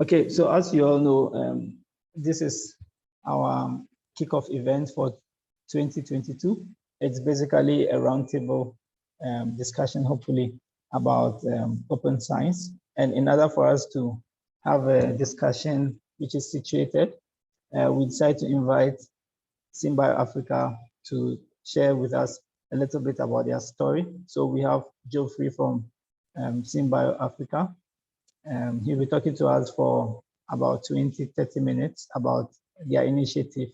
Okay, so as you all know, this is our kickoff event for 2022. It's basically a roundtable discussion, hopefully, about open science. And in order for us to have a discussion which is situated, we decided to invite Synbio Africa to share with us a little bit about their story. So we have Geoffrey from Synbio Africa. He'll be talking to us for about 20-30 minutes about their initiative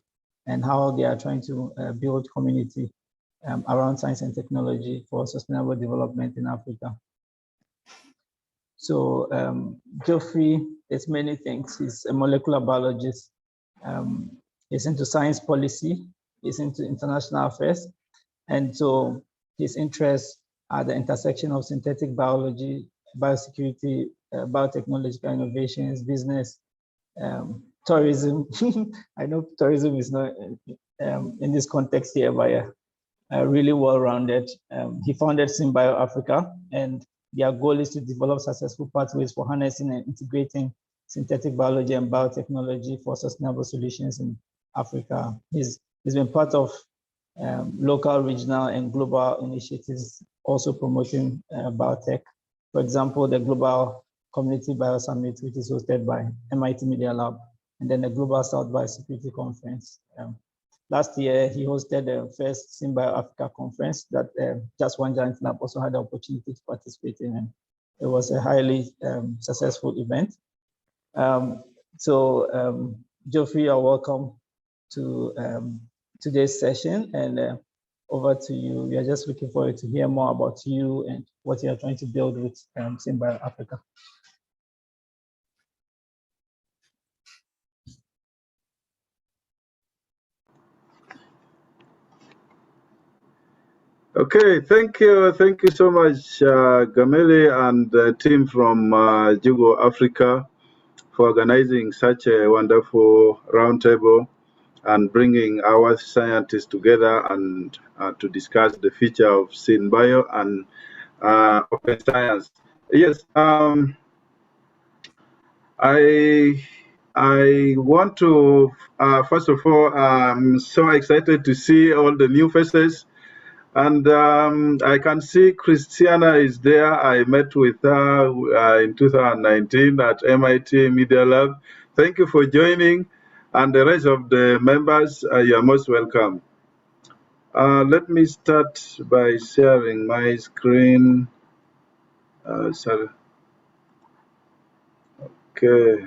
and how they are trying to build community around science and technology for sustainable development in Africa. So Geoffrey is many things. He's a molecular biologist. He's into science policy. He's into international affairs. And so his interests are the intersection of synthetic biology, biosecurity, biotechnological innovations, business, tourism. I know tourism is not in this context here, but really well-rounded. He founded Synbio Africa, and their goal is to develop successful pathways for harnessing and integrating synthetic biology and biotechnology for sustainable solutions in Africa. He's been part of local, regional, and global initiatives, also promoting biotech. For example, the Global Community Bio Summit, which is hosted by MIT Media Lab, and then the Global South Biosecurity Conference. Last year, he hosted the first Synbio Africa conference that Just One Giant Lab also had the opportunity to participate in, and it was a highly successful event. Geoffrey, you're welcome to today's session, and over to you. We are just looking forward to hear more about you and what you are trying to build with Synbio Africa. Okay, thank you so much, Gamele and the team from JOGL Africa for organizing such a wonderful roundtable and bringing our scientists together and to discuss the future of Synbio and open science. Yes, I want to, first of all, I'm so excited to see all the new faces. And I can see Christiana is there. I met with her in 2019 at MIT Media Lab. Thank you for joining. And the rest of the members, you are most welcome. Let me start by sharing my screen. Sorry. Okay.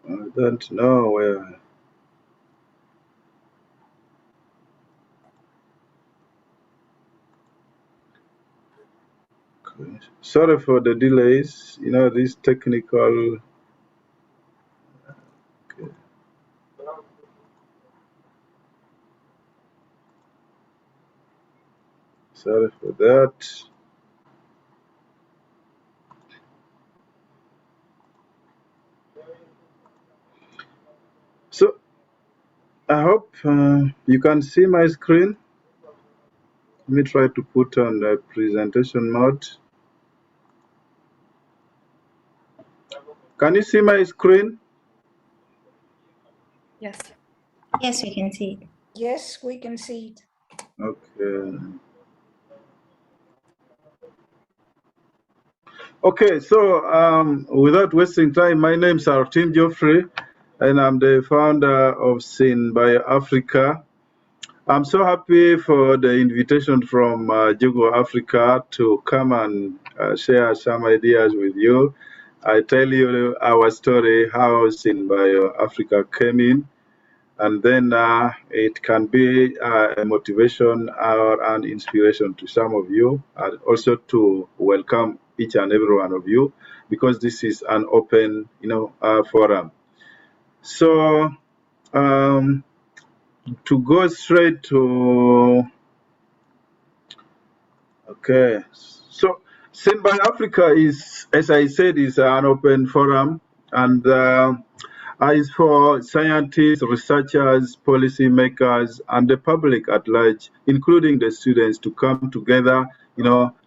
I don't know where. Okay. Sorry for the delays. You know, these technical. Okay. Sorry for that. So I hope you can see my screen. Let me try to put on the presentation mode. Can you see my screen? Yes. Yes, we can see it. Yes, we can see it. Okay. Okay, so without wasting time, my name is Artin Geoffrey, and I'm the founder of Synbio Africa. I'm so happy for the invitation from JOGL Africa to come and share some ideas with you. I tell you our story, how Synbio Africa came in, and then it can be a motivation or an inspiration to some of you, and also to welcome each and every one of you, because this is an open, forum. So to go straight to, okay, so Synbio Africa is, as I said, is an open forum, and is for scientists, researchers, policymakers, and the public at large, including the students, to come together,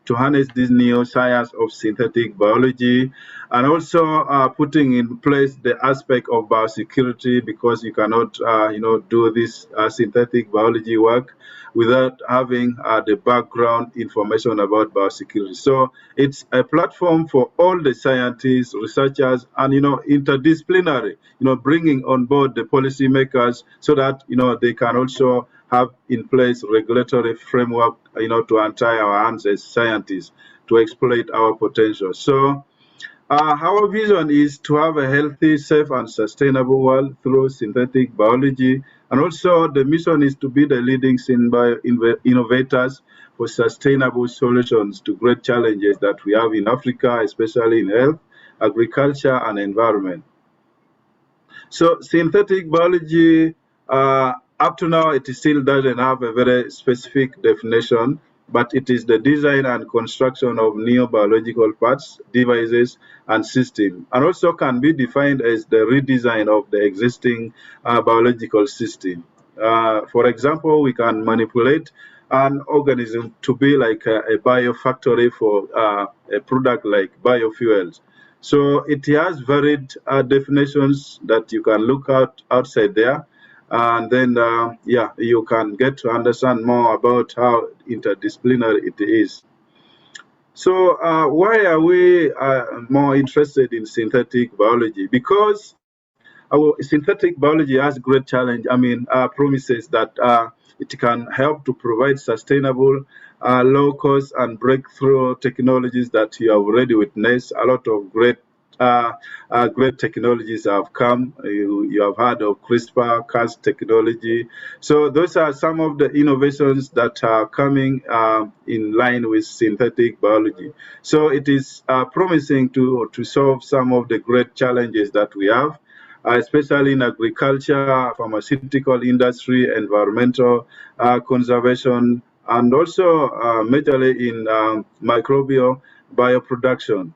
to harness this new science of synthetic biology, and also putting in place the aspect of biosecurity, because you cannot, do this synthetic biology work without having the background information about biosecurity. So it's a platform for all the scientists, researchers, and interdisciplinary, bringing on board the policymakers so that they can also have in place regulatory framework, to untie our hands as scientists to exploit our potential. So our vision is to have a healthy, safe, and sustainable world through synthetic biology. And also, the mission is to be the leading Synbio innovators for sustainable solutions to great challenges that we have in Africa, especially in health, agriculture, and environment. So, synthetic biology, up to now, it still doesn't have a very specific definition, but it is the design and construction of new biological parts, devices, and systems, and also can be defined as the redesign of the existing biological system. For example, we can manipulate an organism to be like a biofactory for a product like biofuels. So it has varied definitions that you can look outside there. And then, you can get to understand more about how interdisciplinary it is. So why are we more interested in synthetic biology? Because our synthetic biology has great challenge. Promises that it can help to provide sustainable, low-cost, and breakthrough technologies that you have already witnessed. A lot of great technologies have come. You have heard of CRISPR-Cas technology. So those are some of the innovations that are coming in line with synthetic biology. So it is promising to solve some of the great challenges that we have, especially in agriculture, pharmaceutical industry, environmental conservation, and also majorly in microbial bioproduction.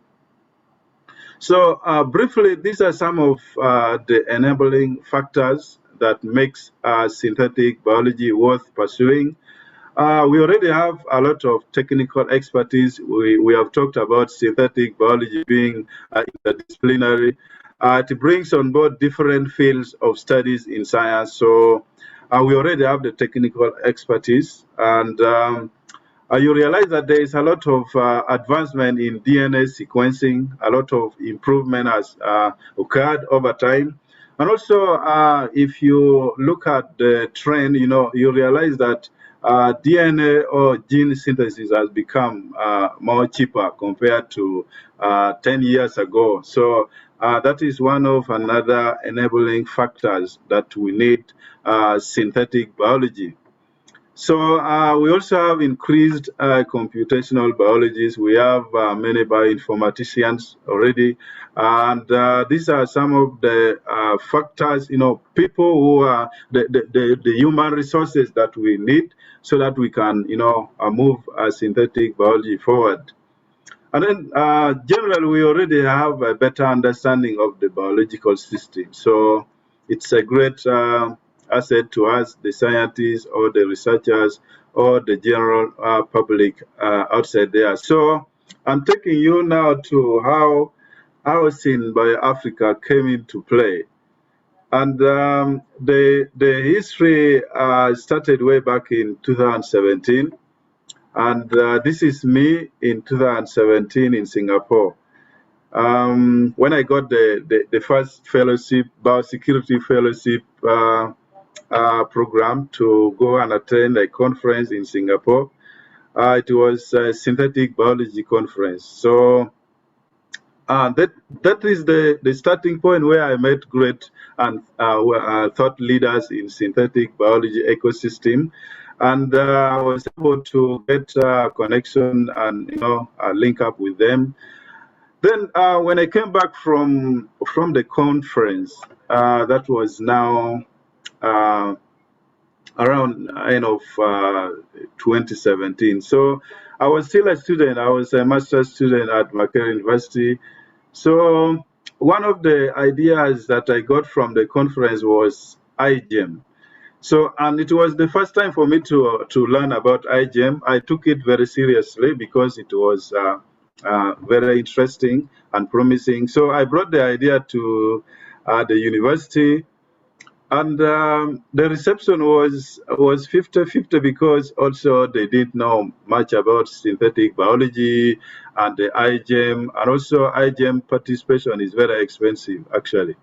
So briefly, these are some of the enabling factors that makes synthetic biology worth pursuing. We already have a lot of technical expertise. We have talked about synthetic biology being interdisciplinary. It brings on board different fields of studies in science. So we already have the technical expertise, and you realize that there is a lot of advancement in DNA sequencing. A lot of improvement has occurred over time. And also, if you look at the trend, you realize that DNA or gene synthesis has become more cheaper compared to 10 years ago. So that is one of another enabling factors that we need synthetic biology. So we also have increased computational biologists. We have many bioinformaticians already, and these are some of the factors, people who are the human resources that we need so that we can, move synthetic biology forward. And then generally, we already have a better understanding of the biological system. So it's a great asset to us, the scientists or the researchers or the general public outside there. So I'm taking you now to how Synbio Africa came into play. And the history started way back in 2017. And this is me in 2017 in Singapore. When I got the first fellowship, biosecurity fellowship program to go and attend a conference in Singapore. It was a synthetic biology conference. So that is the starting point where I met great and thought leaders in synthetic biology ecosystem, and I was able to get a connection and link up with them. Then when I came back from the conference, that was now around end of 2017. So I was still a student. I was a master's student at Makerere University. So one of the ideas that I got from the conference was iGEM. So, and it was the first time for me to learn about iGEM. I took it very seriously because it was very interesting and promising. So I brought the idea to the university, and the reception was 50-50 because also they didn't know much about synthetic biology and the iGEM, and also iGEM participation is very expensive actually.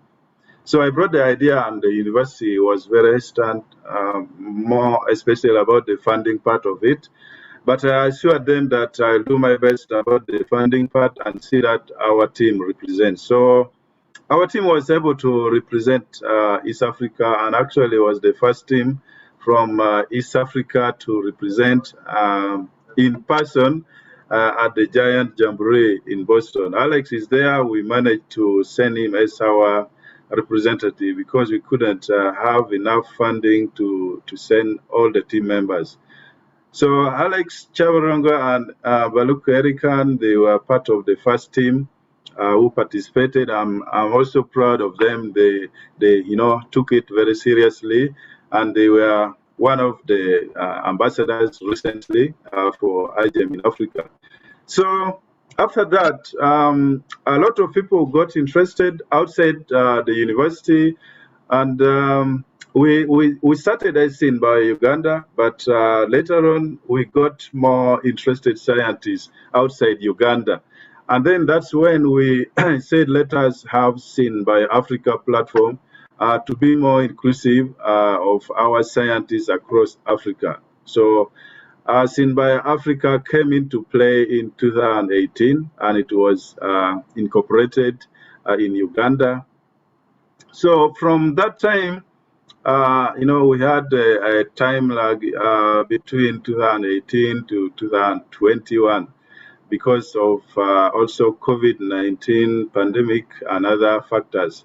So I brought the idea, and the university was very hesitant, more especially about the funding part of it. But I assured them that I'll do my best about the funding part and see that our team represents. So our team was able to represent East Africa, and actually was the first team from East Africa to represent in person at the Giant Jamboree in Boston. Alex is there. We managed to send him as our representative because we couldn't have enough funding to send all the team members. So Alex Chavaranga and Baluku Erikan, they were part of the first team who participated. I'm also proud of them. They took it very seriously, and they were one of the ambassadors recently for iGEM in Africa. So after that, a lot of people got interested outside the university, and we started as Synbio Uganda, but later on we got more interested scientists outside Uganda. And then that's when we said, let us have Synbio Africa platform to be more inclusive of our scientists across Africa. So Synbio Africa came into play in 2018, and it was incorporated in Uganda. So from that time, we had a time lag between 2018 to 2021 because of also COVID-19 pandemic and other factors.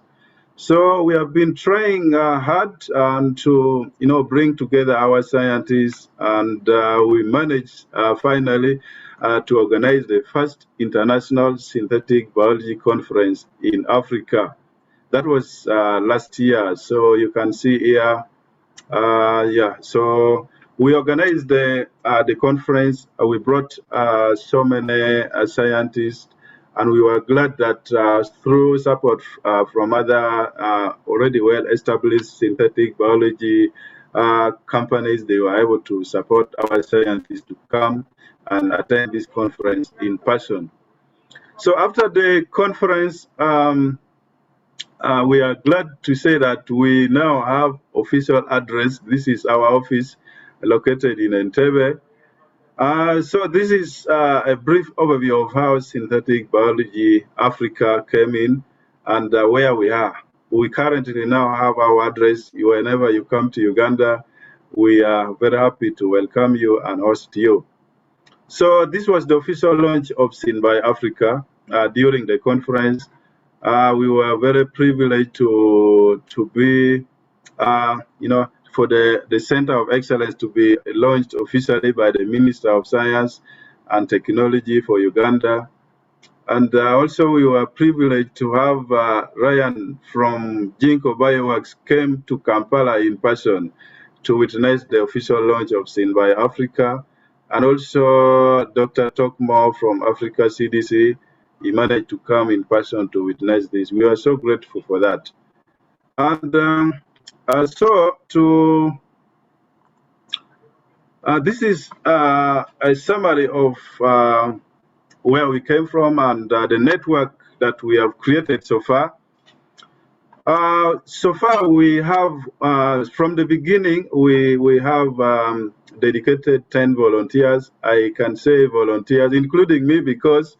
So we have been trying hard to bring together our scientists, and we managed finally to organize the first international synthetic biology conference in Africa. That was last year. So you can see here, so we organized the conference. We brought so many scientists, and we were glad that through support from other already well-established synthetic biology companies, they were able to support our scientists to come and attend this conference in person. So after the conference, we are glad to say that we now have official address. This is our office located in Entebbe. So this is a brief overview of how Synthetic Biology Africa came in and where we are. We currently now have our address. Whenever you come to Uganda, we are very happy to welcome you and host you. So this was the official launch of Synbio Africa during the conference. We were very privileged to be, for the Center of Excellence to be launched officially by the Minister of Science and Technology for Uganda. And also we were privileged to have Ryan from Ginkgo Bioworks came to Kampala in person to witness the official launch of Synbio Africa. And also Dr. Tokmo from Africa CDC, he managed to come in person to witness this. We are so grateful for that. And this is a summary of where we came from and the network that we have created so far. So far, we have, from the beginning, we have dedicated 10 volunteers. I can say volunteers, including me, because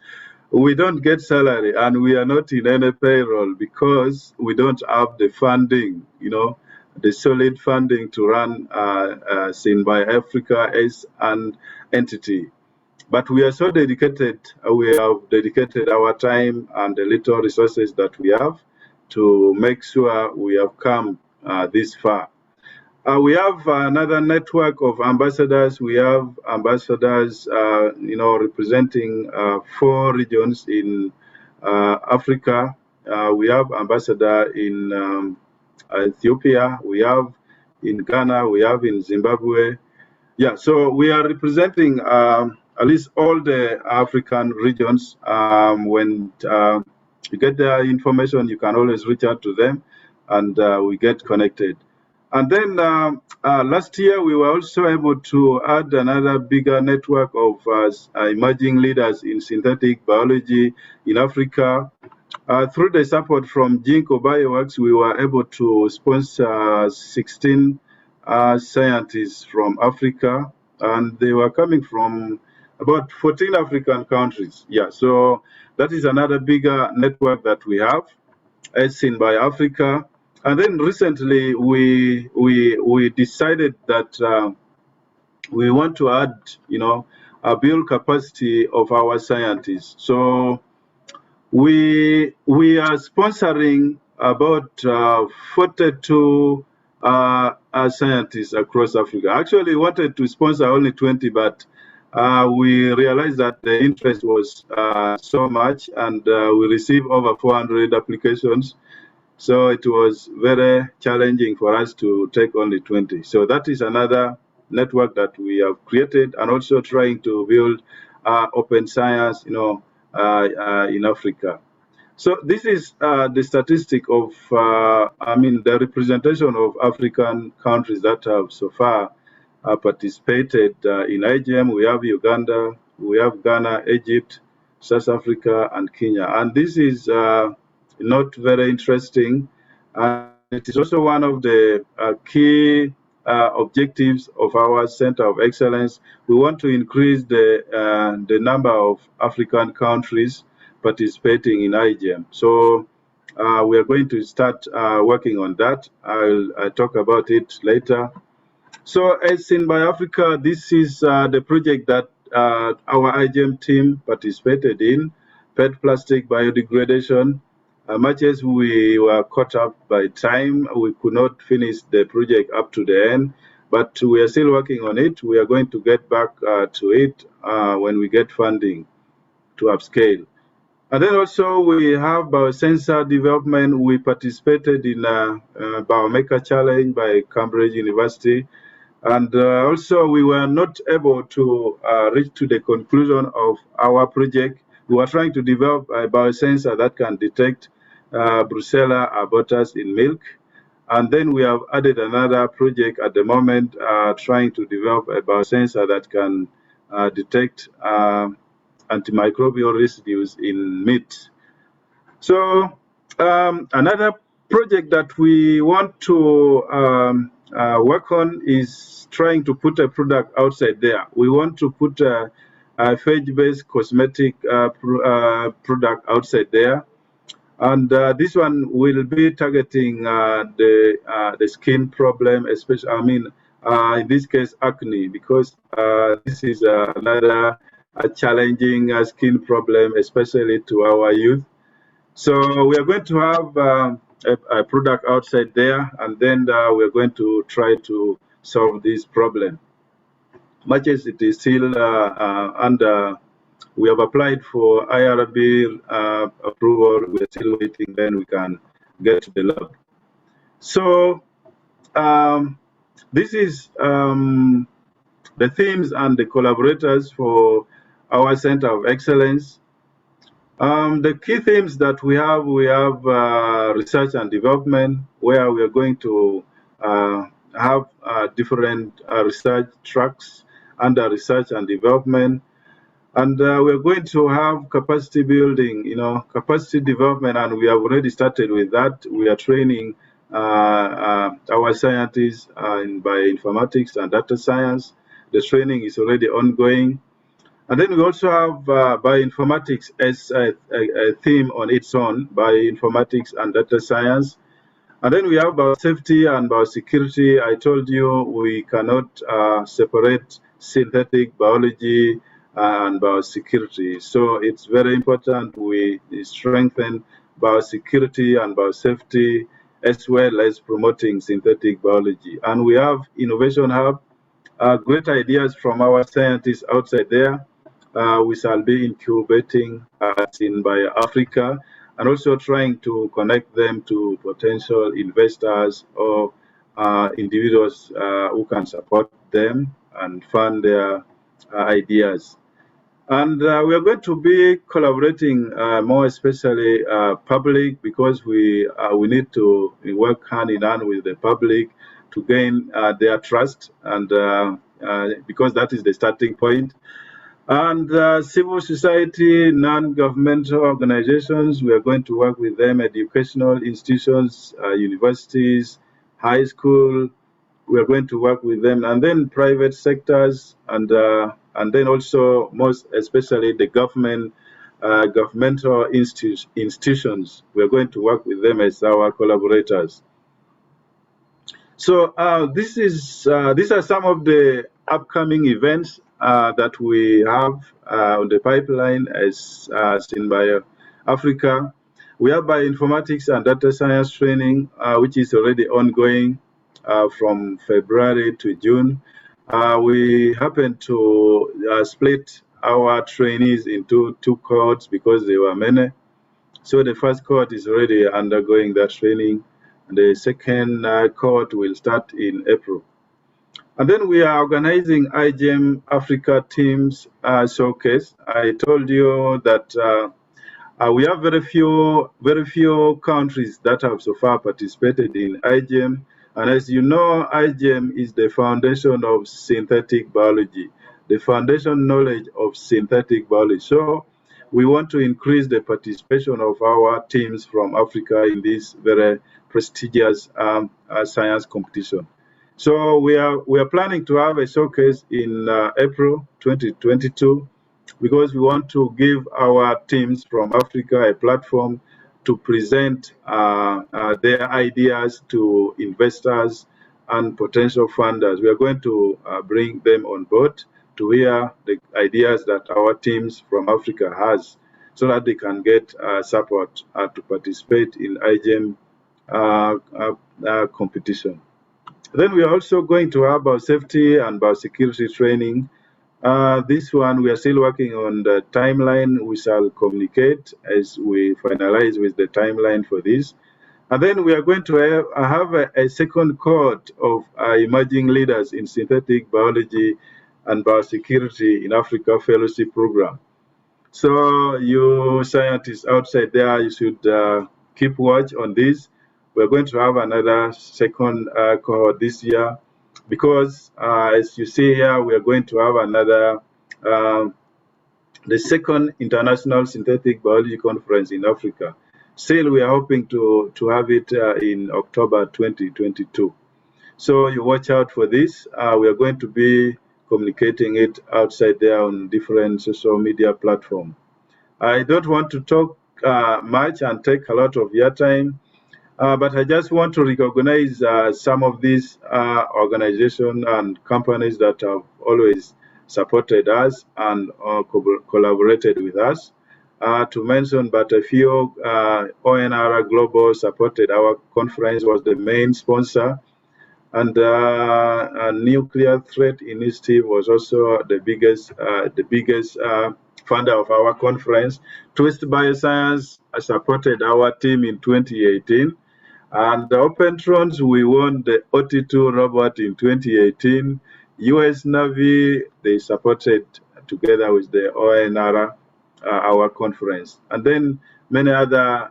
we don't get salary and we are not in any payroll because we don't have the funding, the solid funding to run Synbio Africa as an entity. But we are so dedicated, we have dedicated our time and the little resources that we have to make sure we have come this far. We have another network of ambassadors. We have ambassadors, representing 4 regions in Africa. We have ambassador in Ethiopia. We have in Ghana, we have in Zimbabwe. Yeah, so we are representing at least all the African regions. When you get their information, you can always reach out to them, and we get connected. And then last year, we were also able to add another bigger network of emerging leaders in synthetic biology in Africa. Through the support from Ginkgo Bioworks, we were able to sponsor 16 scientists from Africa, and they were coming from about 14 African countries. Yeah, so that is another bigger network that we have, Synbio Africa. And then recently, we decided that we want to add, build capacity of our scientists. So we are sponsoring about 42 scientists across Africa. Actually, we wanted to sponsor only 20, but we realized that the interest was so much, and we received over 400 applications. So it was very challenging for us to take only 20. So that is another network that we have created, and also trying to build open science, in Africa. So this is the statistic of, the representation of African countries that have so far participated in IGM. We have Uganda, we have Ghana, Egypt, South Africa, and Kenya. And this is not very interesting. It is also one of the key objectives of our Center of Excellence. We want to increase the number of African countries participating in IGM. So we are going to start working on that. I'll talk about it later. So as Synbio Africa, this is the project that our IGM team participated in, PET plastic biodegradation. Much as we were caught up by time, we could not finish the project up to the end, but we are still working on it. We are going to get back to it when we get funding to upscale. And then also we have biosensor development. We participated in a Biomaker Challenge by Cambridge University. And also we were not able to reach to the conclusion of our project. We were trying to develop a biosensor that can detect Brucella abortus in milk. And then we have added another project at the moment, trying to develop a biosensor that can detect antimicrobial residues in meat. So another project that we want to work on is trying to put a product outside there. We want to put a phage-based cosmetic product outside there. And this one will be targeting the skin problem, especially, in this case, acne, because this is another challenging skin problem, especially to our youth. So we are going to have a product outside there, and then we are going to try to solve this problem. Much as it is still under, we have applied for IRB approval, we are still waiting, then we can get to the lab. So this is the themes and the collaborators for our Center of Excellence. The key themes that we have research and development, where we are going to have different research tracks under research and development. And we're going to have capacity building, capacity development, and we have already started with that. We are training our scientists in bioinformatics and data science. The training is already ongoing. And then we also have bioinformatics as a theme on its own, bioinformatics and data science. And then we have biosafety and biosecurity. I told you we cannot separate synthetic biology and biosecurity. So it's very important we strengthen biosecurity and biosafety, as well as promoting synthetic biology. And we have Innovation Hub, great ideas from our scientists outside there. We shall be incubating Synbio Africa, and also trying to connect them to potential investors or individuals who can support them and fund their ideas. And we are going to be collaborating more especially public, because we need to work hand in hand with the public to gain their trust, and because that is the starting point. And civil society, non-governmental organizations, we are going to work with them, educational institutions, universities, high school. We are going to work with them, and then private sectors, and then also most especially the governmental institutions. We are going to work with them as our collaborators. So these are some of the upcoming events that we have on the pipeline as Synbio Africa. We have bioinformatics and data science training, which is already ongoing from February to June. We happen to split our trainees into 2 cohorts because there were many. So the first cohort is already undergoing that training. The second cohort will start in April. And then we are organizing JOGL Africa Teams Showcase. I told you that we have very few countries that have so far participated in JOGL. And as you know, JOGL is the foundation of synthetic biology, the foundation knowledge of synthetic biology. So we want to increase the participation of our teams from Africa in this very prestigious science competition. So we are planning to have a showcase in April 2022, because we want to give our teams from Africa a platform to present their ideas to investors and potential funders. We are going to bring them on board to hear the ideas that our teams from Africa has, so that they can get support to participate in JOGL competition. Then we are also going to have biosafety and biosecurity training. This one, we are still working on the timeline. We shall communicate as we finalize with the timeline for this. And then we are going to have a second cohort of emerging leaders in synthetic biology and biosecurity in Africa Fellowship Program. So you scientists outside there, you should keep watch on this. We're going to have another second cohort this year, because as you see here, we are going to have another, the second International Synthetic Biology Conference in Africa. Still, we are hoping to have it in October 2022. So you watch out for this. We are going to be communicating it outside there on different social media platforms. I don't want to talk much and take a lot of your time, but I just want to recognize some of these organizations and companies that have always supported us and collaborated with us. To mention but a few, ONR Global supported our conference, was the main sponsor. And a Nuclear Threat Initiative was also the biggest funder of our conference. Twist Bioscience supported our team in 2018. And the Opentrons, we won the OT2 robot in 2018. US Navy, they supported together with the ONR our conference. And then many other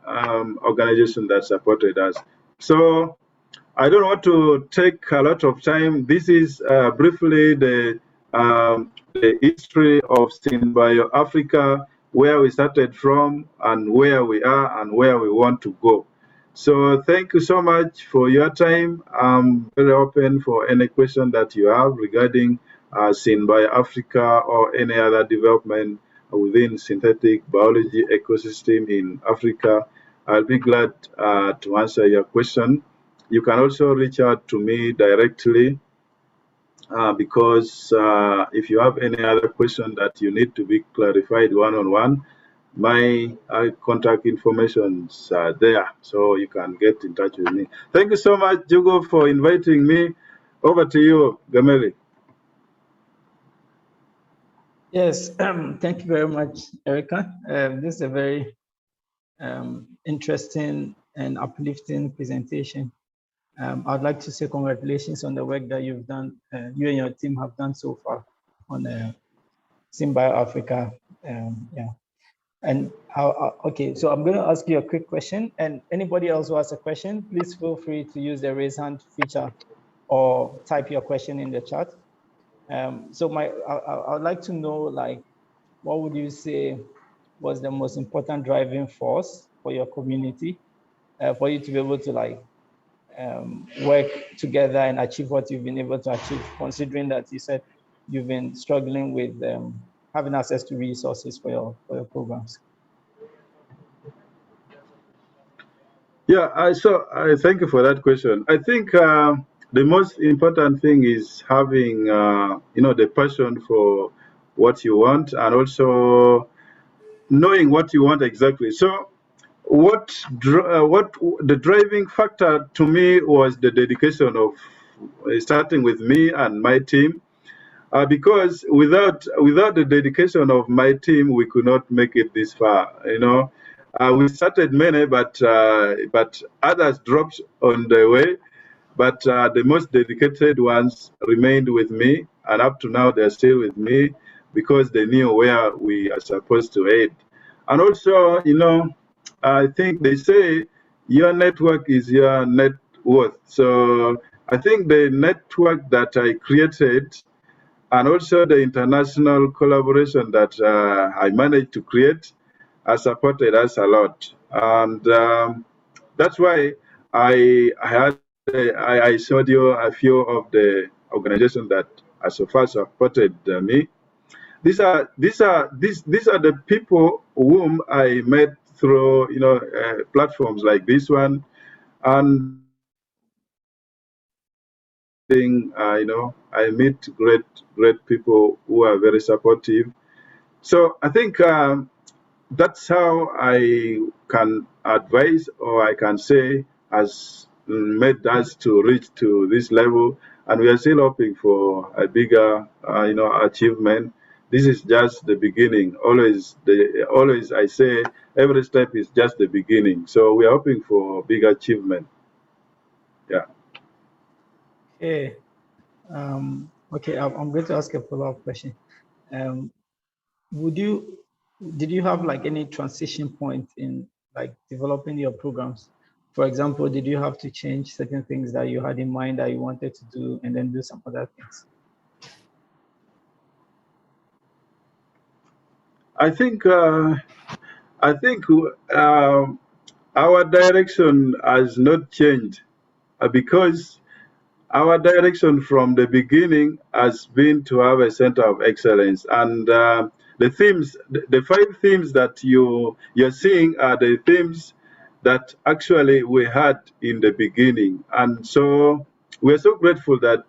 organizations that supported us. So I don't want to take a lot of time. This is briefly the history of Synbio Africa, where we started from and where we are and where we want to go. So thank you so much for your time. I'm very open for any question that you have regarding Synbio Africa or any other development within synthetic biology ecosystem in Africa. I'll be glad to answer your question. You can also reach out to me directly, because if you have any other question that you need to be clarified one-on-one, my contact information is there, so you can get in touch with me. Thank you so much, JOGL, for inviting me. Over to you, Gameli. Yes, thank you very much, Erica. This is a very interesting and uplifting presentation. I'd like to say congratulations on the work that you've done, you and your team have done so far on Synbio Africa. Yeah. And okay, so I'm going to ask you a quick question, and anybody else who has a question, please feel free to use the raise hand feature or type your question in the chat. So I'd like to know, like, what would you say was the most important driving force for your community, for you to be able to like work together and achieve what you've been able to achieve, considering that you said you've been struggling with having access to resources for your programs? Yeah, I thank you for that question. I think the most important thing is having, the passion for what you want, and also knowing what you want exactly. So, what the driving factor to me was the dedication of starting with me and my team. Because without the dedication of my team, we could not make it this far. We started many, but others dropped on the way. But the most dedicated ones remained with me, and up to now they're still with me because they knew where we are supposed to head. And also, I think they say your network is your net worth. So I think the network that I created, and also the international collaboration that I managed to create, has supported us a lot. And that's why I showed you a few of the organizations that have so far supported me. These are the people whom I met through platforms like this one, and I meet great people who are very supportive. So I think that's how I can advise, or I can say, has made us to reach to this level, and we are still hoping for a bigger, achievement. This is just the beginning. Always I say every step is just the beginning. So we are hoping for big achievement. Yeah. Okay. Okay, I'm going to ask a follow-up question. Did you have like any transition point in like developing your programs? For example, did you have to change certain things that you had in mind that you wanted to do and then do some other things? I think our direction has not changed because our direction from the beginning has been to have a center of excellence, and the 5 themes that you're seeing are the themes that actually we had in the beginning, and so we're so grateful that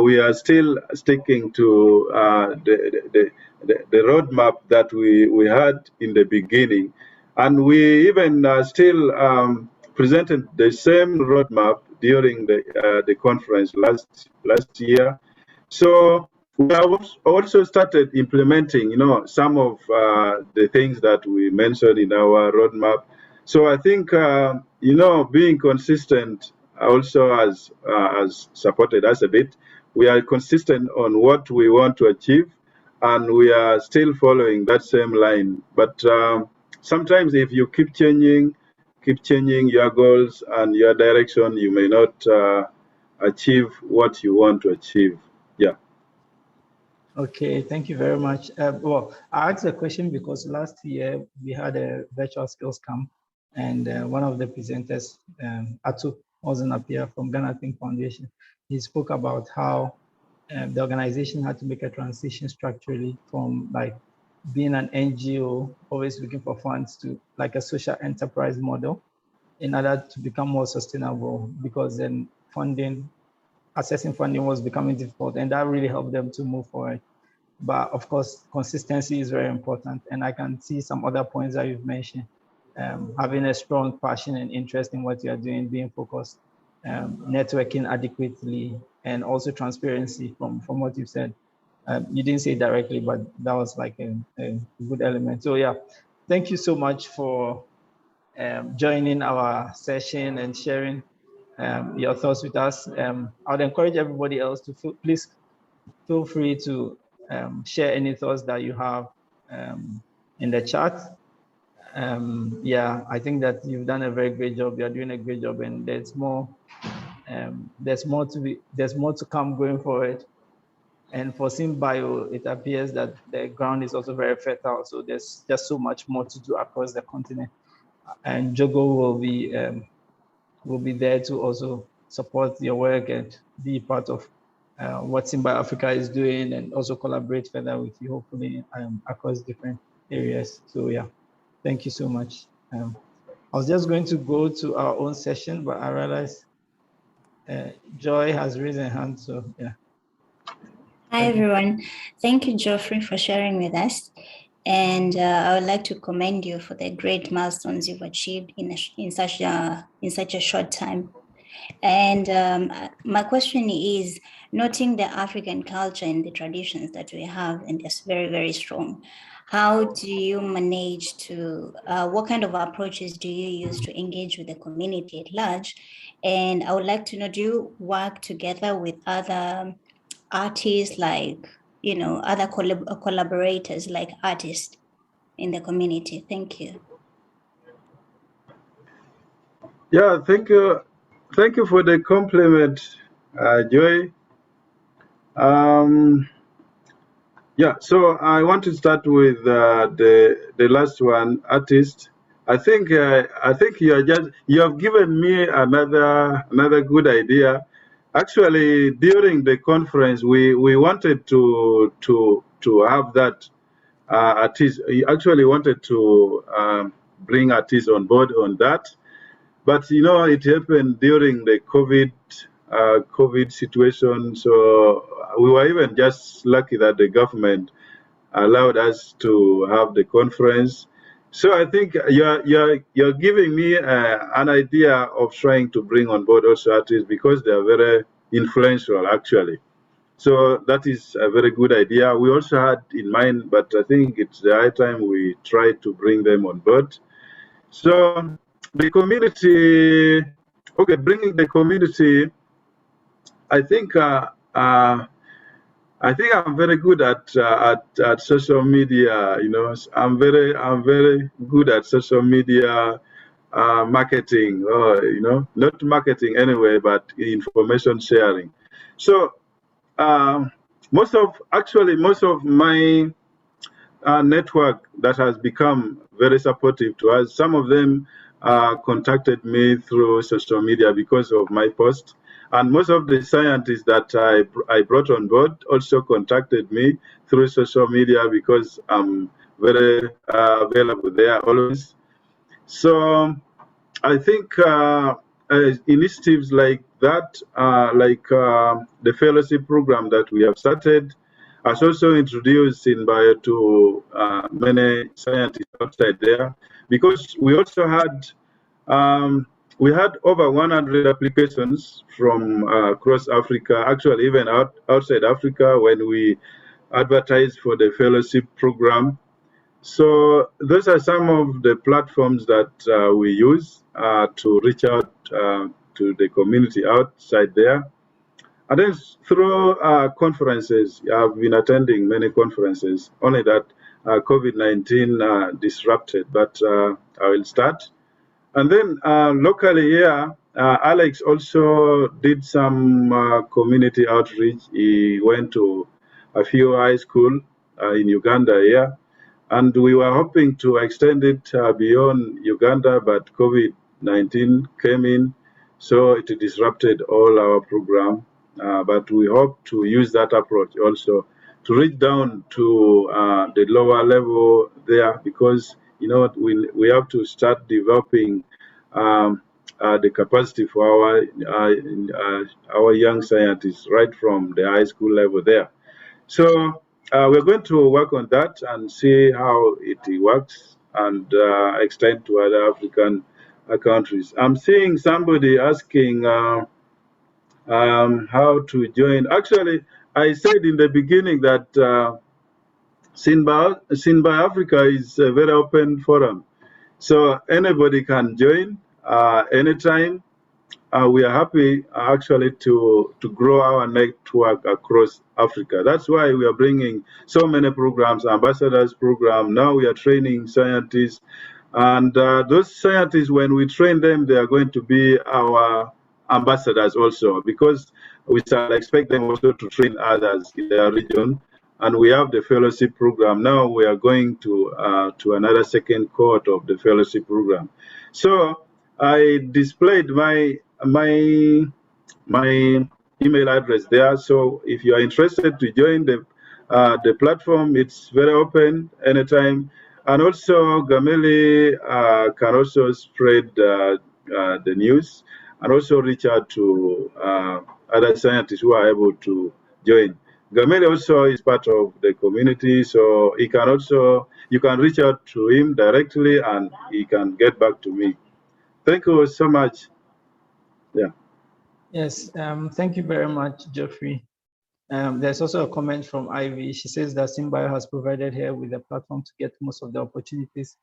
we are still sticking to the roadmap that we had in the beginning, and we even still presented the same roadmap during the conference last year. So we have also started implementing, some of the things that we mentioned in our roadmap. So I think, being consistent also has supported us a bit. We are consistent on what we want to achieve, and we are still following that same line. But sometimes if you keep changing your goals and your direction, you may not achieve what you want to achieve. Yeah. Okay, thank you very much. Well, I asked a question because last year we had a virtual skills camp, and one of the presenters, Atu Ozenapia from Ghana Think Foundation, he spoke about how the organization had to make a transition structurally from like being an NGO, always looking for funds, to like a social enterprise model in order to become more sustainable, because then accessing funding was becoming difficult, and that really helped them to move forward. But of course, consistency is very important, and I can see some other points that you've mentioned. Having a strong passion and interest in what you're doing, being focused, networking adequately, and also transparency from what you've said. You didn't say it directly, but that was like a good element. So yeah, thank you so much for joining our session and sharing your thoughts with us. I would encourage everybody else to please feel free to share any thoughts that you have in the chat. Yeah, I think that you've done a very great job. You're doing a great job, and there's more. There's more to come going forward. And for Synbio, it appears that the ground is also very fertile. So there's just so much more to do across the continent. And JOGL will be there to also support your work and be part of what Synbio Africa is doing, and also collaborate further with you, hopefully, across different areas. So yeah, thank you so much. I was just going to go to our own session, but I realized Joy has raised her hand, so yeah. Hi, everyone. Thank you, Geoffrey, for sharing with us. And I would like to commend you for the great milestones you've achieved in such a short time. And my question is, noting the African culture and the traditions that we have, and it's very, very strong, how do you manage to, what kind of approaches do you use to engage with the community at large? And I would like to know, do you work together with other artists, like, other collaborators like artists in the community? Thank you. Yeah, thank you. Thank you for the compliment, Joy. Yeah, so I want to start with the last one, artist. I think you have given me another good idea. Actually, during the conference, we wanted to have that artist. We actually wanted to bring artists on board on that, but it happened during the COVID situation. So we were even just lucky that the government allowed us to have the conference. So I think you're giving me an idea of trying to bring on board also artists, because they are very influential actually. So that is a very good idea. We also had in mind, but I think it's the high time we try to bring them on board. So the community, okay, bringing the community, I think I'm very good at social media. I'm very good at social media marketing, or not marketing anyway, but information sharing. So most of my network that has become very supportive to us, some of them contacted me through social media because of my post. And most of the scientists that I brought on board also contacted me through social media, because I'm very available there always. So I think initiatives like that, the fellowship program that we have started, has also introduced Synbio to many scientists outside there, because we also had over 100 applications from across Africa, actually even outside Africa, when we advertised for the fellowship program. So those are some of the platforms that we use to reach out to the community outside there. And then through conferences, I've been attending many conferences, only that COVID-19 disrupted, but I will start. And then locally here, Alex also did some community outreach. He went to a few high schools in Uganda here. And we were hoping to extend it beyond Uganda, but COVID-19 came in, so it disrupted all our program. But we hope to use that approach also to reach down to the lower level there, because we have to start developing the capacity for our young scientists right from the high school level there. So we're going to work on that and see how it works, and extend to other African countries. I'm seeing somebody asking how to join. Actually, I said in the beginning that Synbio Africa is a very open forum. So anybody can join anytime. we are happy actually to grow our network across Africa. That's why we are bringing so many programs, ambassadors program. Now we are training scientists, and those scientists, when we train them, they are going to be our ambassadors also, because we shall expect them also to train others in their region. And we have the fellowship program. Now we are going to another second cohort of the fellowship program. So I displayed my email address there. So if you are interested to join the platform, it's very open anytime. And also, Gameli can also spread the news and also reach out to other scientists who are able to join. Gameli also is part of the community, so he can also, you can reach out to him directly and he can get back to me. Thank you so much. Yeah. Yes, thank you very much, Geoffrey. There's also a comment from Ivy. She says that Synbio has provided her with a platform to get most of the opportunities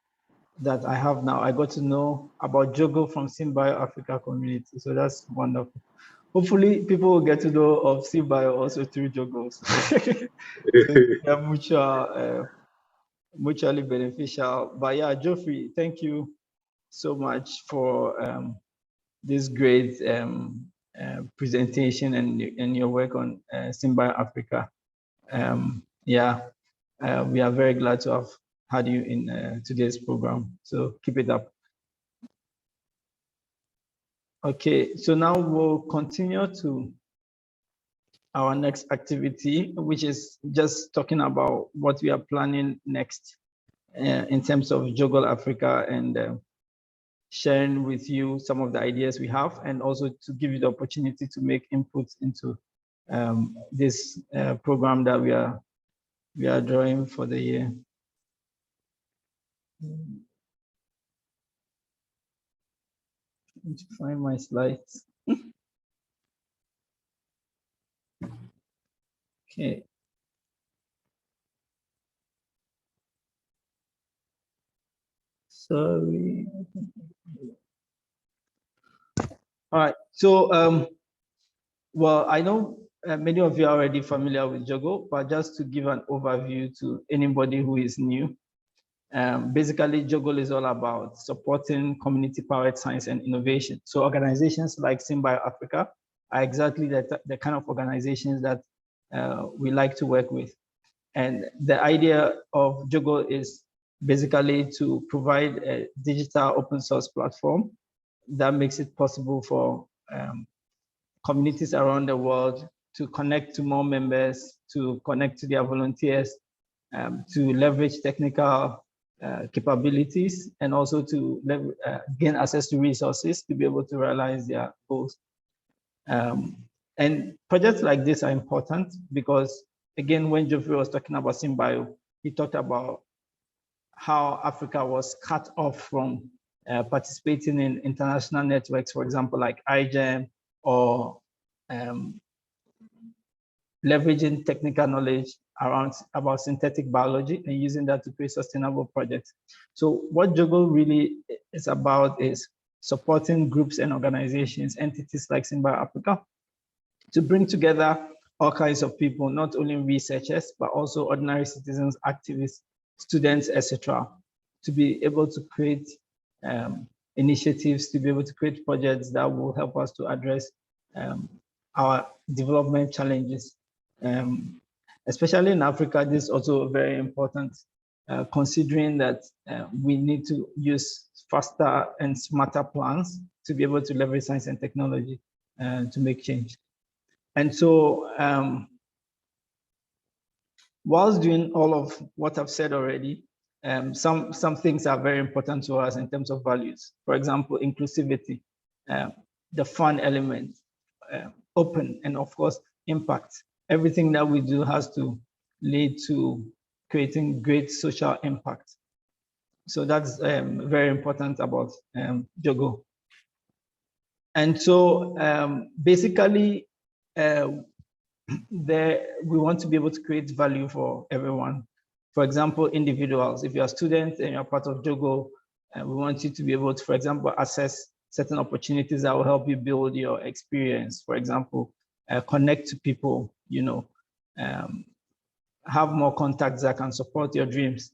that I have now. I got to know about JOGL from Synbio Africa community, so that's wonderful. Hopefully, people will get to know of Synbio also through JOGL. So they're mutually beneficial. But yeah, Geoffrey, thank you so much for this great presentation and your work on Synbio Africa. Yeah, we are very glad to have had you in today's program. So keep it up. Okay, so now we'll continue to our next activity, which is just talking about what we are planning next in terms of JOGL Africa, and sharing with you some of the ideas we have, and also to give you the opportunity to make inputs into this program that we are drawing for the year. Need to find my slides. Okay. Sorry. All right. So, well, I know many of you are already familiar with JOGL, but just to give an overview to anybody who is new, basically JOGL is all about supporting community-powered science and innovation. So organizations like Synbio Africa are exactly the kind of organizations that we like to work with. And the idea of JOGL is basically to provide a digital open source platform that makes it possible for communities around the world to connect to more members, to connect to their volunteers, to leverage technical capabilities, and also to gain access to resources to be able to realize their goals. And projects like this are important because, again, when Geoffrey was talking about Synbio, he talked about how Africa was cut off from participating in international networks, for example, like iGEM, or leveraging technical knowledge about synthetic biology and using that to create sustainable projects. So what JOGL really is about is supporting groups and organizations, entities like Synbio Africa, to bring together all kinds of people, not only researchers, but also ordinary citizens, activists, students, etc., to be able to create initiatives, to be able to create projects that will help us to address our development challenges. Especially in Africa, this is also very important, considering that we need to use faster and smarter plans to be able to leverage science and technology to make change. And so, whilst doing all of what I've said already, some things are very important to us in terms of values. For example, inclusivity, the fun element, open, and of course, impact. Everything that we do has to lead to creating great social impact. So that's very important about JOGL. And so basically, we want to be able to create value for everyone. For example, individuals, if you're a student and you're part of JOGL, we want you to be able to, for example, access certain opportunities that will help you build your experience. For example, connect to people, you know, have more contacts that can support your dreams.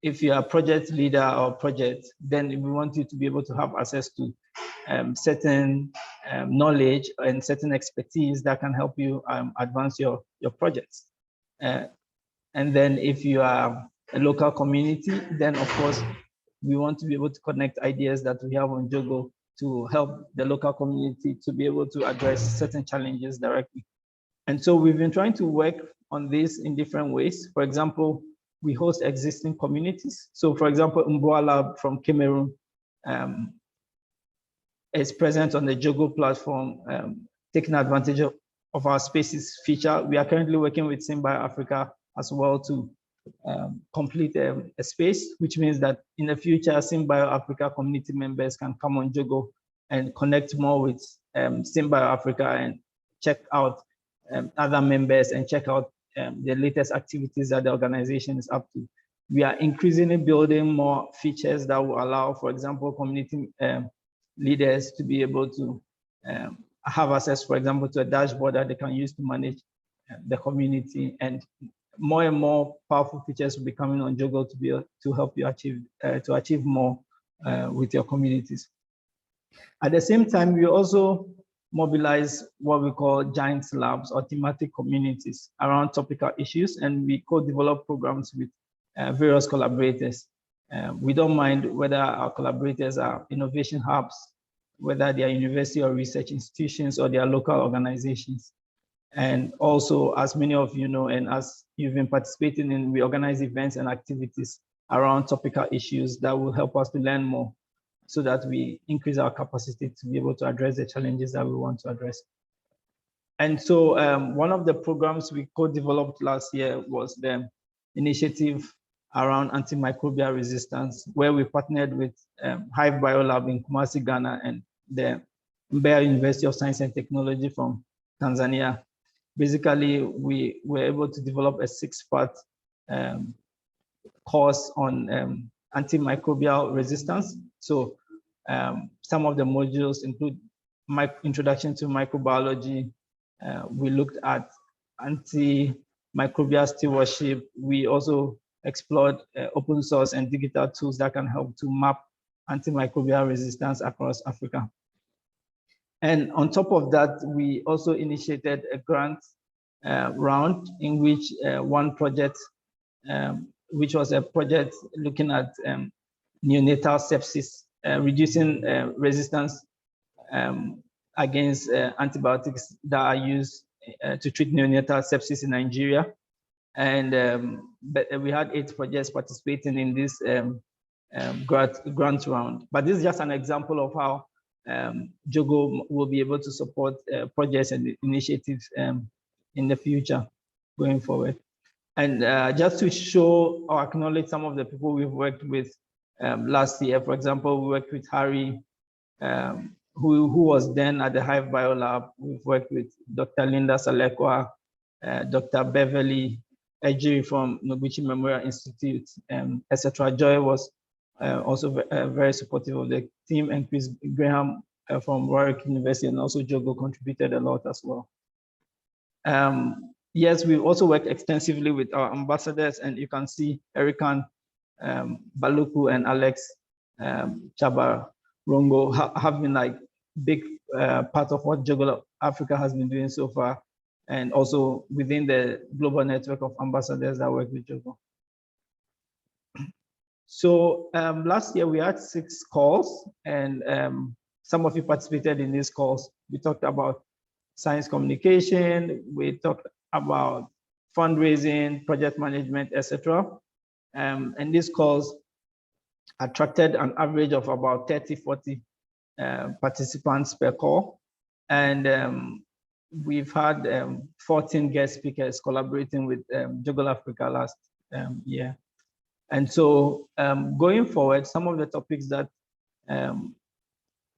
If you are a project leader or project, then we want you to be able to have access to certain knowledge and certain expertise that can help you advance your projects. And then if you are a local community, then of course, we want to be able to connect ideas that we have on JOGL to help the local community to be able to address certain challenges directly. And so we've been trying to work on this in different ways. For example, we host existing communities. So for example, Mboa Lab from Cameroon is present on the JOGL platform, taking advantage of our spaces feature. We are currently working with Synbio Africa as well to complete a space, which means that in the future, Synbio Africa community members can come on JOGL and connect more with Synbio Africa and check out other members and check out the latest activities that the organization is up to. We are increasingly building more features that will allow, for example, community leaders to be able to have access, for example, to a dashboard that they can use to manage the community, and more powerful features will be coming on JOGL to be able to help you achieve more with your communities. At the same time, we also mobilize what we call giant labs or thematic communities around topical issues, and we co-develop programs with various collaborators. We don't mind whether our collaborators are innovation hubs, whether they are university or research institutions or they are local organizations. And also, as many of you know, and as you've been participating in, we organize events and activities around topical issues that will help us to learn more so that we increase our capacity to be able to address the challenges that we want to address. And so one of the programs we co-developed last year was the initiative around antimicrobial resistance, where we partnered with Hive Biolab in Kumasi, Ghana, and the Mbeya University of Science and Technology from Tanzania. Basically, we were able to develop a 6-part course on antimicrobial resistance. So some of the modules include introduction to microbiology. We looked at antimicrobial stewardship. We also explored open source and digital tools that can help to map antimicrobial resistance across Africa. And on top of that, we also initiated a grant round in which one project, which was a project looking at neonatal sepsis, reducing resistance against antibiotics that are used to treat neonatal sepsis in Nigeria. And but we had 8 projects participating in this grant round. But this is just an example of how JOGL will be able to support projects and initiatives in the future going forward. And just to show or acknowledge some of the people we've worked with last year, for example, we worked with Harry, who was then at the Hive Biolab. We've worked with Dr. Linda Salekwa, Dr. Beverly Ejiri from Noguchi Memorial Institute, etc. Joy was also very supportive of the team, and Chris Graham from Warwick University, and also JOGL contributed a lot as well. Yes, we've also worked extensively with our ambassadors, and you can see Erican Baluku and Alex Chabarongo have been like big part of what JOGL Africa has been doing so far, and also within the global network of ambassadors that work with JOGL. So last year we had 6 calls, and some of you participated in these calls. We talked about science communication, we talked about fundraising, project management, etc. And these calls attracted an average of about 30, 40 participants per call. And we've had 14 guest speakers collaborating with JOGL Africa last year. And so going forward, some of the topics that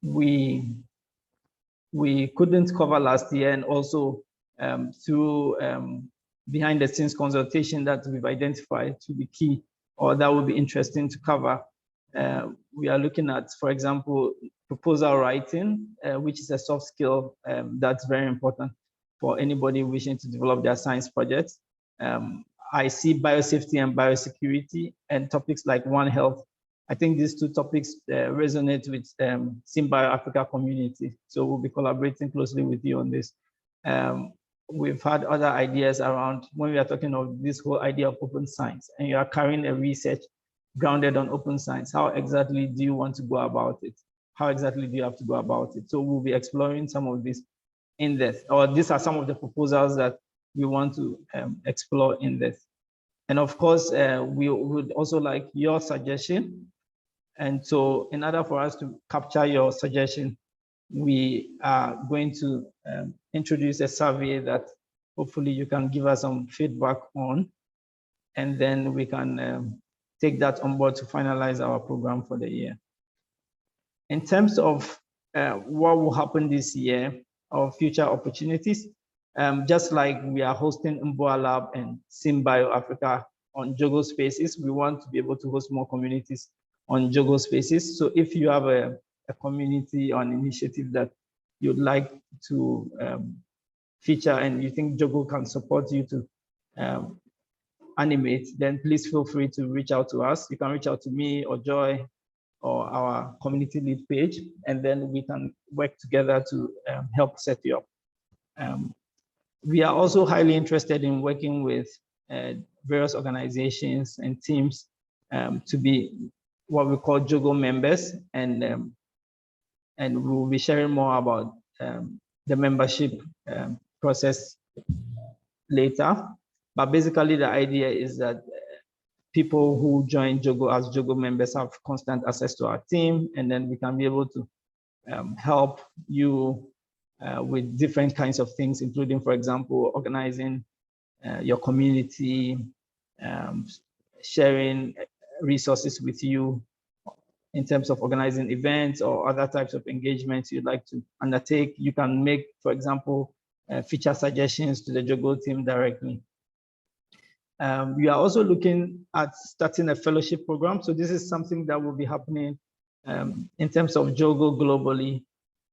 we couldn't cover last year, and also through behind the scenes consultation that we've identified to be key, or that would be interesting to cover. We are looking at, for example, proposal writing, which is a soft skill that's very important for anybody wishing to develop their science projects. I see biosafety and biosecurity and topics like One Health. I think these two topics resonate with Synbio Africa community. So we'll be collaborating closely with you on this. We've had other ideas around when we are talking of this whole idea of open science, and you are carrying a research grounded on open science. How exactly do you want to go about it? How exactly do you have to go about it? So we'll be exploring some of this in this, or these are some of the proposals that we want to explore in this. And of course, we would also like your suggestion. And so in order for us to capture your suggestion, we are going to introduce a survey that hopefully you can give us some feedback on, and then we can take that on board to finalize our program for the year. In terms of what will happen this year or future opportunities, just like we are hosting Mboa Lab and Synbio Africa on JOGL Spaces, we want to be able to host more communities on JOGL Spaces. So if you have a community or an initiative that you'd like to feature and you think JOGL can support you to animate, then please feel free to reach out to us. You can reach out to me or Joy or our community lead page, and then we can work together to help set you up. We are also highly interested in working with various organizations and teams to be what we call JOGL members, and we'll be sharing more about the membership process later. But basically, the idea is that people who join JOGL as JOGL members have constant access to our team, and then we can be able to help you with different kinds of things, including, for example, organizing your community, sharing resources with you in terms of organizing events or other types of engagements you'd like to undertake. You can make, for example, feature suggestions to the JOGL team directly. We are also looking at starting a fellowship program. So this is something that will be happening in terms of JOGL globally.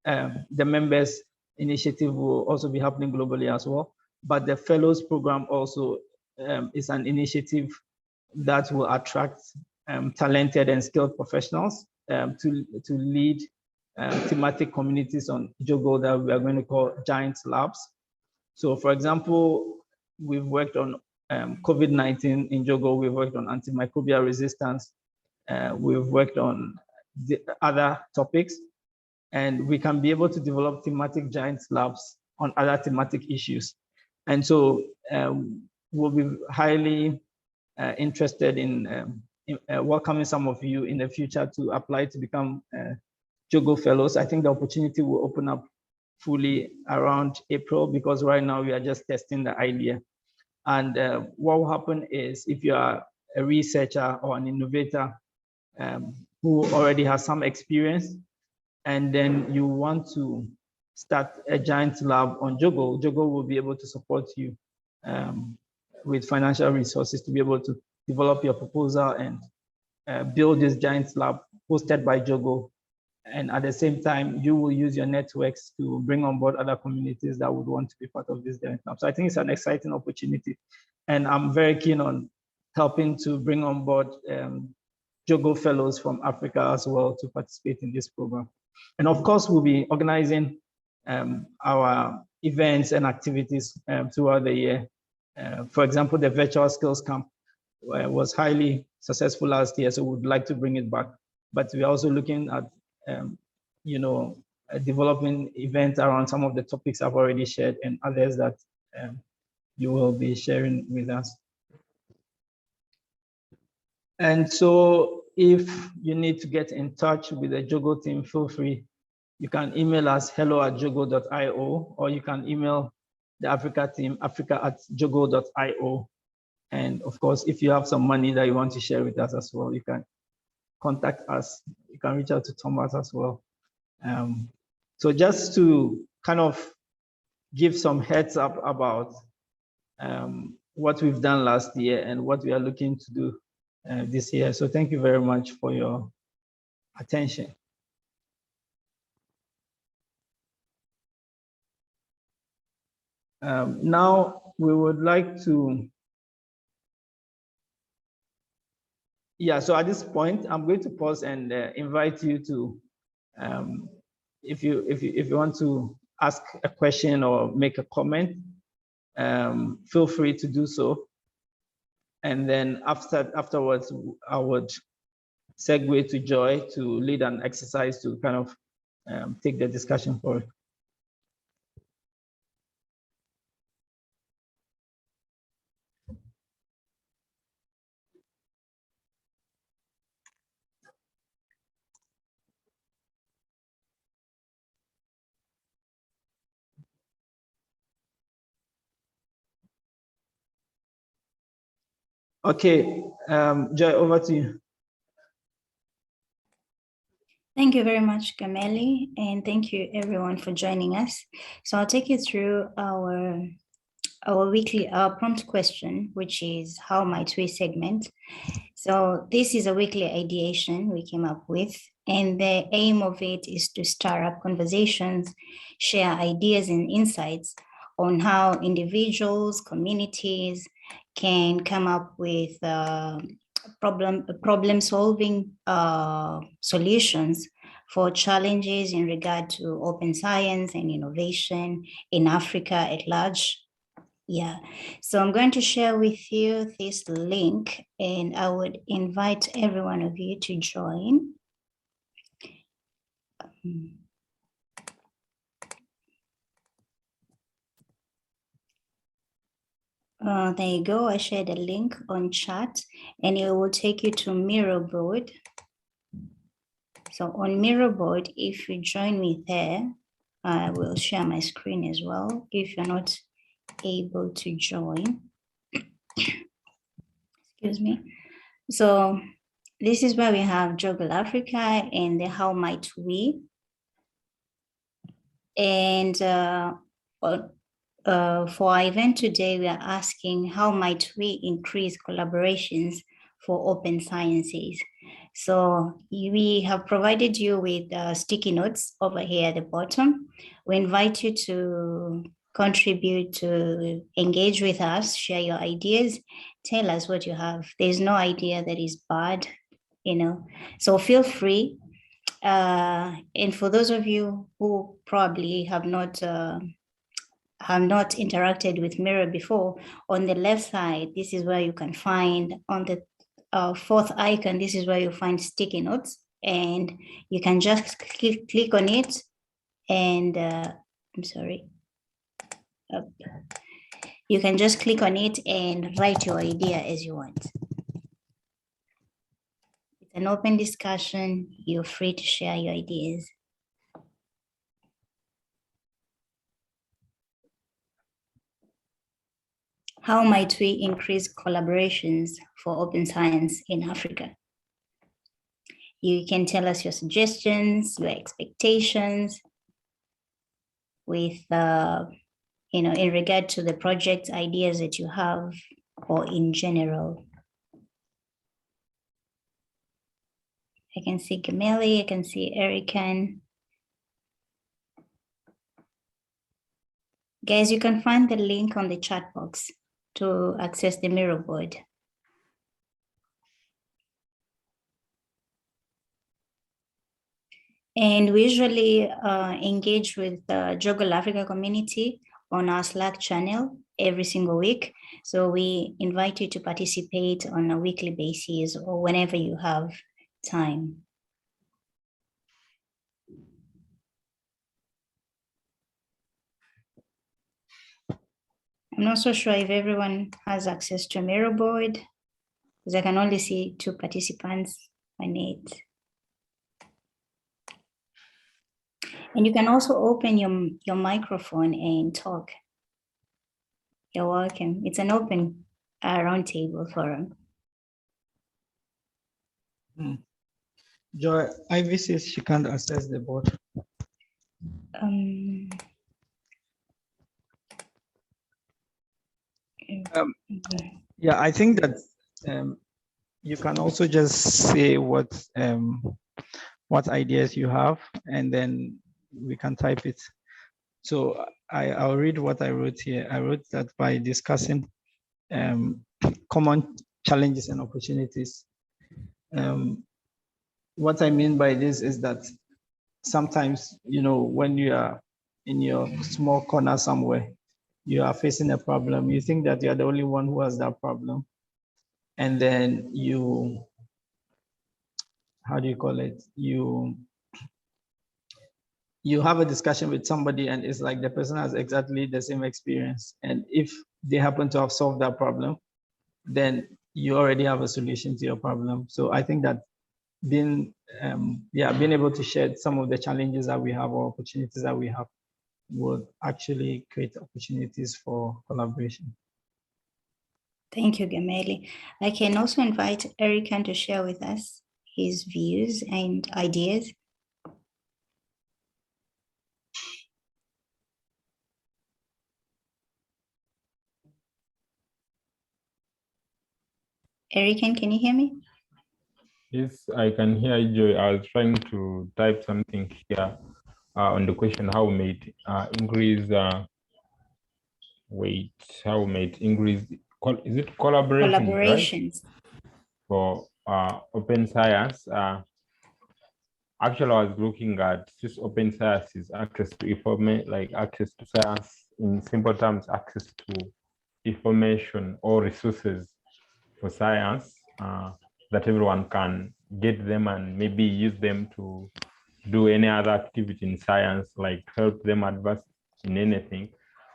The members initiative will also be happening globally as well. But the fellows program also is an initiative that will attract talented and skilled professionals to lead thematic communities on JOGL that we are going to call Giant Labs. So for example, we've worked on COVID-19 in JOGL, we've worked on antimicrobial resistance, we've worked on the other topics, and we can be able to develop thematic Giant Labs on other thematic issues. And so we'll be highly interested in welcoming some of you in the future to apply to become JOGL fellows. I think the opportunity will open up fully around April, because right now we are just testing the idea. And what will happen is, if you are a researcher or an innovator who already has some experience, and then you want to start a Giant Lab on JOGL, JOGL will be able to support you with financial resources to be able to develop your proposal and build this Giant Lab hosted by JOGL. And at the same time, you will use your networks to bring on board other communities that would want to be part of this Giant Lab. So I think it's an exciting opportunity. And I'm very keen on helping to bring on board JOGL fellows from Africa as well to participate in this program. And of course, we'll be organizing our events and activities throughout the year. For example, the virtual skills camp was highly successful last year, so we'd like to bring it back. But we're also looking at developing events around some of the topics I've already shared and others that you will be sharing with us. And so if you need to get in touch with the JOGL team, feel free. You can email us hello@jogl.io, or you can email the Africa team, africa@jogl.io. And of course, if you have some money that you want to share with us as well, you can contact us. You can reach out to Thomas as well. So just to kind of give some heads up about what we've done last year and what we are looking to do this year. So thank you very much for your attention. Now we would like to, so at this point, I'm going to pause and invite you to, if you want to ask a question or make a comment, feel free to do so. And then afterwards, I would segue to Joy to lead an exercise to kind of take the discussion forward. Okay, Joy, over to you. Thank you very much, Kameli, and thank you everyone for joining us. So I'll take you through our weekly prompt question, which is how might we segment? So this is a weekly ideation we came up with, and the aim of it is to stir up conversations, share ideas and insights on how individuals, communities can come up with problem-solving solutions for challenges in regard to open science and innovation in Africa at large. Yeah, so I'm going to share with you this link, and I would invite every one of you to join. There you go. I shared a link on chat, and it will take you to Miraboard. So on Miraboard, if you join me there, I will share my screen as well. If you're not able to join, excuse me. So this is where we have JOGL Africa and the how might we. And for our event today, we are asking how might we increase collaborations for open sciences. So we have provided you with sticky notes over here at the bottom. We invite you to contribute, to engage with us, share your ideas, tell us what you have. There's no idea that is bad, you know, so feel free. And for those of you who probably have not interacted with Miro before, on the left side, this is where you can find on the fourth icon, this is where you find sticky notes, and you can just click on it, and I'm sorry. You can just click on it and write your idea as you want. It's an open discussion. You're free to share your ideas. How might we increase collaborations for open science in Africa? You can tell us your suggestions, your expectations with, in regard to the project ideas that you have, or in general. I can see Gameli, I can see Erican. Guys, you can find the link on the chat box to access the Miro board. And we usually engage with the JOGL Africa community on our Slack channel every single week. So we invite you to participate on a weekly basis or whenever you have time. I'm not so sure if everyone has access to Miro board, because I can only see 2 participants on it. And you can also open your microphone and talk. You're welcome. It's an open roundtable forum. Joy, Ivy says she can't access the board. Yeah, I think that you can also just say what ideas you have, and then we can type it So I'll read what I wrote here. I wrote that by discussing common challenges and opportunities. What I mean by this is that sometimes, when you are in your small corner somewhere, you are facing a problem, you think that you're the only one who has that problem. And then you, how do you call it? You have a discussion with somebody and it's like the person has exactly the same experience. And if they happen to have solved that problem, then you already have a solution to your problem. So I think that being able to share some of the challenges that we have or opportunities that we have would actually create opportunities for collaboration. Thank you, Gameli. I can also invite Erican to share with us his views and ideas. Erican, can you hear me? Yes, I can hear you, Joy. I was trying to type something here on the question, how may it increase how may it increase, is it collaborations, right? For open science. Actually, I was looking at this open science is access to information, like access to science, in simple terms, access to information or resources for science that everyone can get them and maybe use them to do any other activity in science, like help them advance in anything.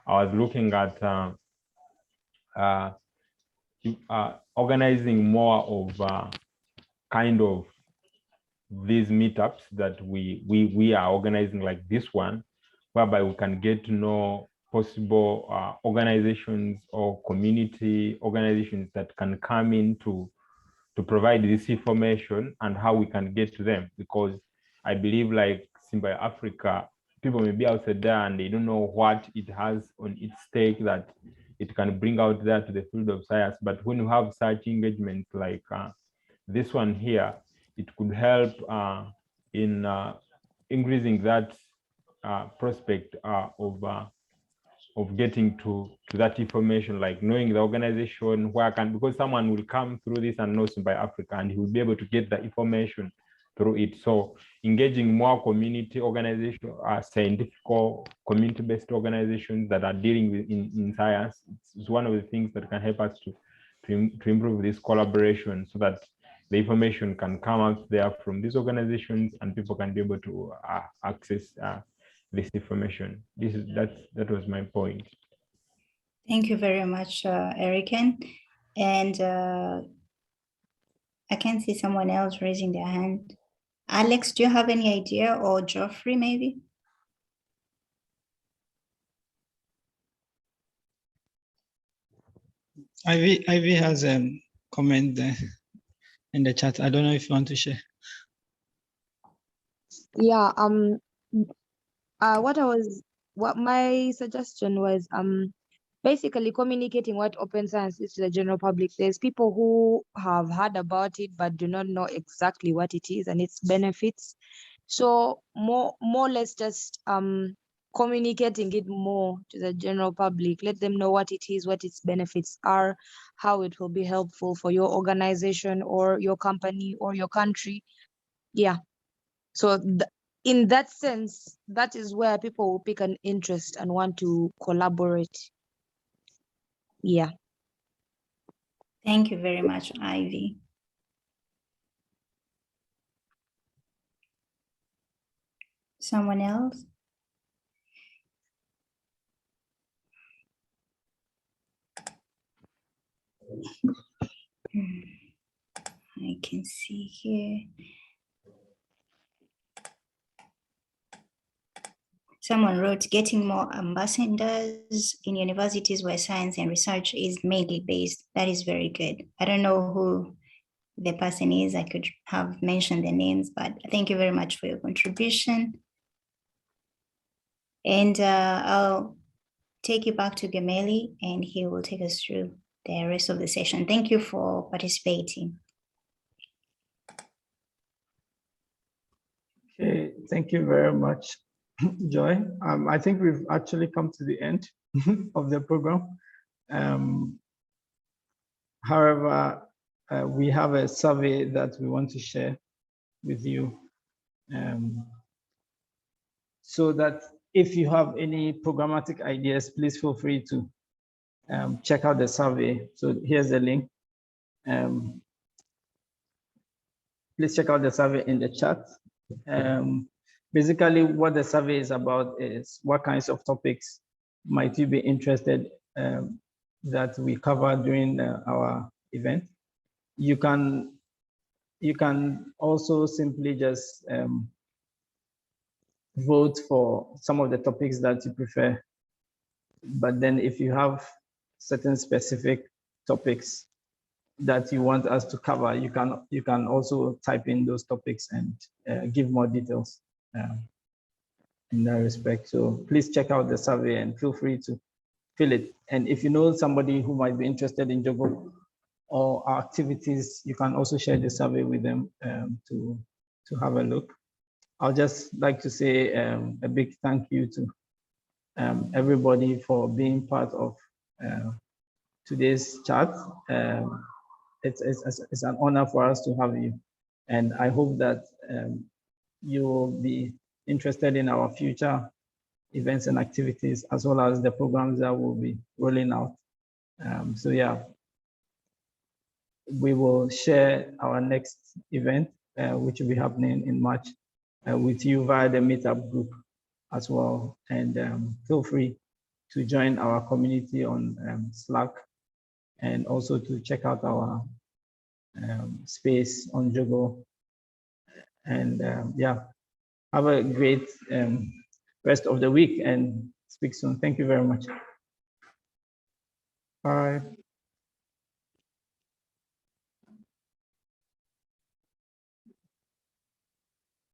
I was looking at organizing more of kind of these meetups that we are organizing, like this one, whereby we can get to know possible organizations or community organizations that can come in to provide this information and how we can get to them. Because I believe, like Synbio Africa, people may be outside there and they don't know what it has on its stake that it can bring out there to the field of science. But when you have such engagements like this one here, it could help in increasing that prospect of getting to that information, like knowing the organization where because someone will come through this and know Synbio Africa and he will be able to get the information through it. So engaging more community organizations, scientific community-based organizations that are dealing with in science, it's one of the things that can help us to improve this collaboration, so that the information can come out there from these organizations and people can be able to access this information. That was my point. Thank you very much, Erican. And I can see someone else raising their hand. Alex, do you have any idea, or Geoffrey maybe? Ivy has a comment there in the chat. I don't know if you want to share. Yeah, what my suggestion was basically communicating what open science is to the general public. There's people who have heard about it but do not know exactly what it is and its benefits. So more or less just communicating it more to the general public. Let them know what it is, what its benefits are, how it will be helpful for your organization or your company or your country. Yeah. So in that sense, that is where people will pick an interest and want to collaborate. Yeah. Thank you very much, Ivy. Someone else? I can see here. Someone wrote, getting more ambassadors in universities where science and research is mainly based. That is very good. I don't know who the person is. I could have mentioned the names, but thank you very much for your contribution. And I'll take you back to Gameli and he will take us through the rest of the session. Thank you for participating. Okay, thank you very much. Joy. I think we've actually come to the end of the program. However, we have a survey that we want to share with you, so that if you have any programmatic ideas, please feel free to check out the survey. So here's the link. Please check out the survey in the chat. Basically, what the survey is about is what kinds of topics might you be interested that we cover during our event. You can also simply just vote for some of the topics that you prefer. But then if you have certain specific topics that you want us to cover, you can also type in those topics and give more details in that respect. So please check out the survey and feel free to fill it. And if you know somebody who might be interested in JOGL or our activities, you can also share the survey with them to have a look. I'll just like to say a big thank you to everybody for being part of today's chat. It's an honor for us to have you. And I hope that you will be interested in our future events and activities, as well as the programs that we'll be rolling out. So yeah, we will share our next event, which will be happening in March, with you via the meetup group as well. And feel free to join our community on Slack, and also to check out our space on JOGL. And yeah, have a great rest of the week and speak soon. Thank you very much. Bye.